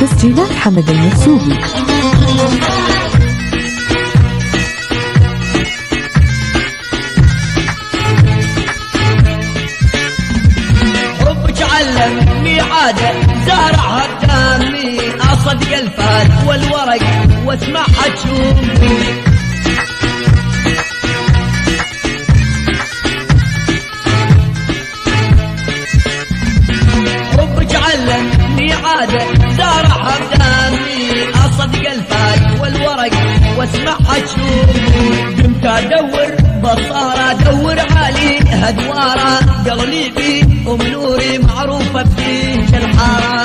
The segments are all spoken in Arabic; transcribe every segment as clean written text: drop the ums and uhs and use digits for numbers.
تسجيلات حمد المرزوقي. ربك علمني عادة زارعها بدمي، اصدق الفات والورق واسمعها تشوفني. ربك علمني عادة زارعها بدمي، اصدق الفات والورق واسمعها تشوفني. قمت ادور بصارة ادور علي هدوارة، قلبي ام نوري معروفة بذيك الحارة.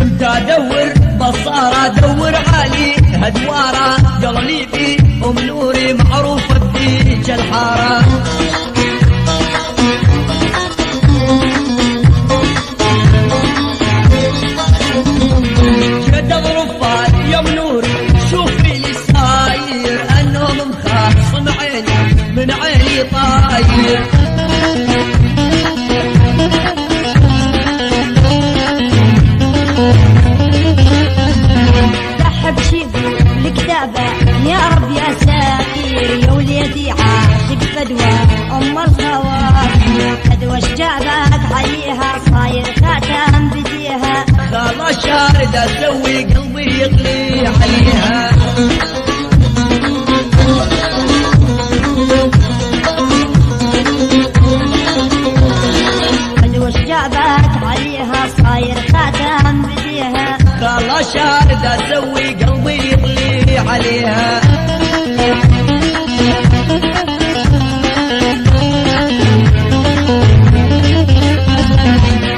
قمت ادور بصارة ادور علي هدوارة، قلبي ام نوري معروفة بذيك الحارة. من عيني طاير سحب شيبي الكتابة يا رب يا ساتير، يا وليدي عاشق فدوى ام الخواطر. فدوى شجابك عليها صاير خاتم بديها، خلا شارد اسوي قلبي يغلي عليها. عليها صاير خاتم بديها، خلا شارد اسوي قلبي يغلي عليها.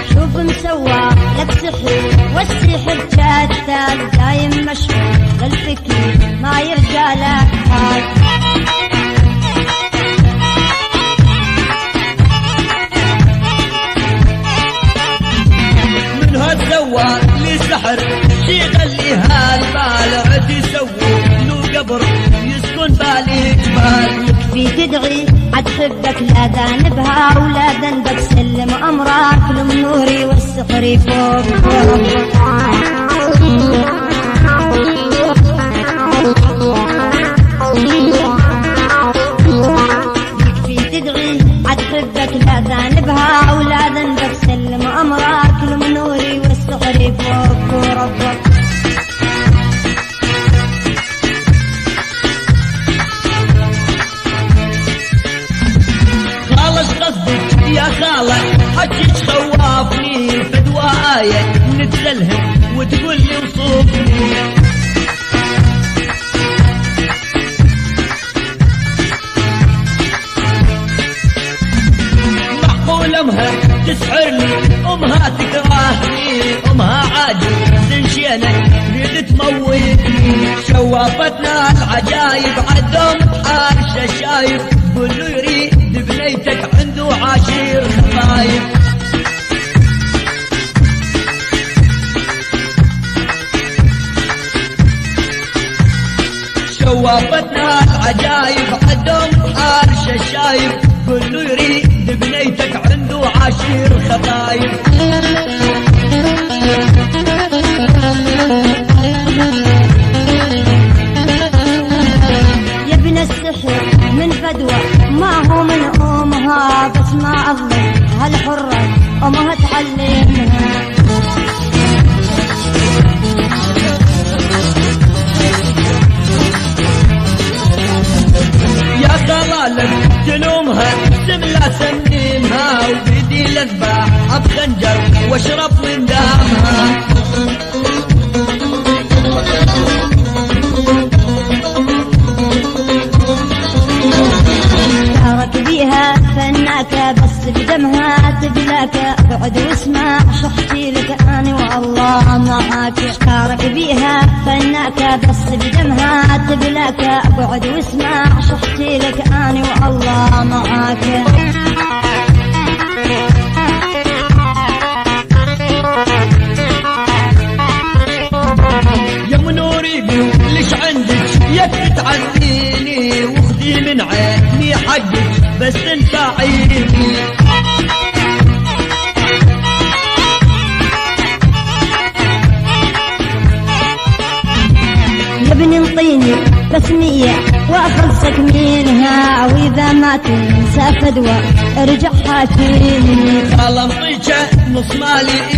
شوف مسوى لك سحر والسحر كالتال، دايم مشهور للفكر ما يرجع لك حال. سوى لي سحر شي خليها البال، عد يسوي له قبر يسكن بالي جبال. يكفي تدعي عد حبك لا ذنبها ولا ذنبك، سلم امرك لمنوري والسحر فوق يكفي تدعي عد حبك لا ذنبها ولا ذنبك، سلم امرك لمنوري والسحر فوق ربك. خالص قصدك يا خالة حكيك خوافني، فدوى آية نتلهم وتقول لي وصوفني. معقول امها تسحرني، امها تكرهني، امها عادي تنشينك تريد تموتني. شوافتنا العجايب عدهم حارش شايف، كله يريد بنيتك عنده عشير خفايف. شوافتنا العجايب عدهم حارش شايف، كله يريد بنيتك عنده عشير خفايف. يا ابن السحر من فدوى ما هو من امها، بس ما اظلم هالحرة امها تعلمها. يا خلالك تلومها سملا سميمها، وبيدي لذبح بخنجر واشرب من دامها. شارك بيها فناك بس بدمها تبلاك، اقعد واسمع شحتي لك اني والله معاك. شارك بيها فناك بس بدمها تبلاك، اقعد واسمع شحتي لك اني والله معاك. يا منوري تعزيني وخذي من عيني حقك بس تنفعيني. يا ابني انطيني بس 100 واخلصك منها، واذا ما تنسى فدوى ارجع حاكيني. والله انطيك نص مالي